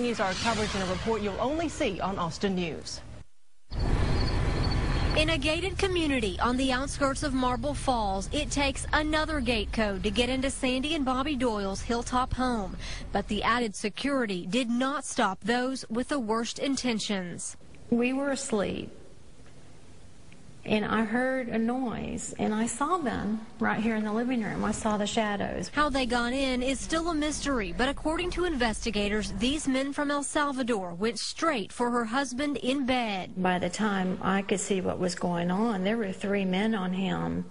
continues our coverage in a report you'll only see on Austin News. In a gated community on the outskirts of Marble Falls, it takes another gate code to get into Sandy and Bobby Doyle's hilltop home. But the added security did not stop those with the worst intentions. We were asleep, and I heard a noise, and I saw them right here in the living room. I saw the shadows. How they got in is still a mystery, but according to investigators, these men from El Salvador went straight for her husband in bed. By the time I could see what was going on, there were 3 men on him,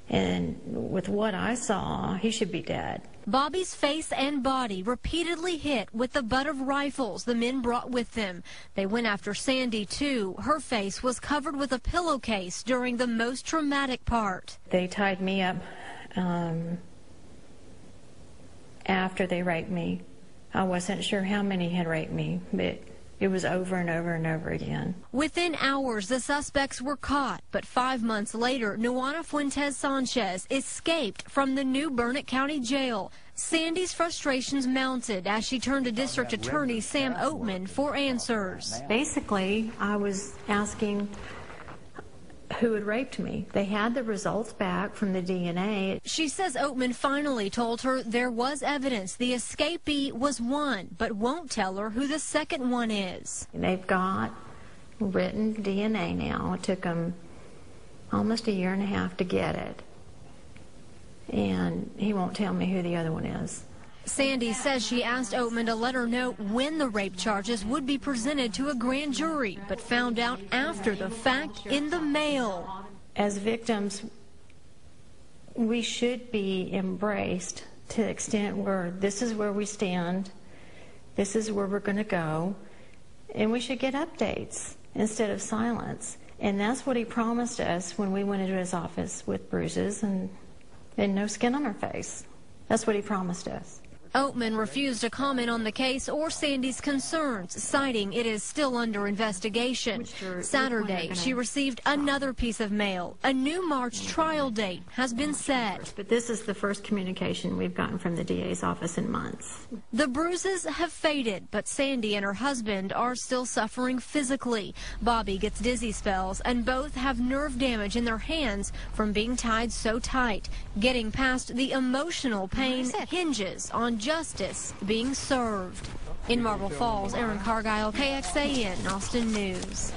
and with what I saw, he should be dead. Bobby's face and body repeatedly hit with the butt of rifles the men brought with them. They went after Sandy, too. Her face was covered with a pillowcase during the most traumatic part. They tied me up after they raped me. I wasn't sure how many had raped me, but it was over and over and over again. Within hours, the suspects were caught, but 5 months later, Nuana Fuentes Sanchez escaped from the new Burnett County Jail. Sandy's frustrations mounted as she turned to District Attorney Sam Oatman for answers. Basically, I was asking who had raped me. They had the results back from the DNA. She says Oatman finally told her there was evidence the escapee was one, but won't tell her who the second one is. They've got written DNA now. It took them almost 1.5 years to get it. And he won't tell me who the other one is. Sandy says she asked Oatman to let her know when the rape charges would be presented to a grand jury, but found out after the fact in the mail. As victims, we should be embraced to the extent where this is where we stand, this is where we're going to go, and we should get updates instead of silence. And that's what he promised us when we went into his office with bruises and no skin on our face. That's what he promised us. Oatman refused to comment on the case or Sandy's concerns, citing it is still under investigation. Saturday, she received another piece of mail. A new March trial date has been set. But this is the first communication we've gotten from the DA's office in months. The bruises have faded, but Sandy and her husband are still suffering physically. Bobby gets dizzy spells, and both have nerve damage in their hands from being tied so tight. Getting past the emotional pain hinges on justice being served. In Marble Falls, Erin Cargile, KXAN, Austin News.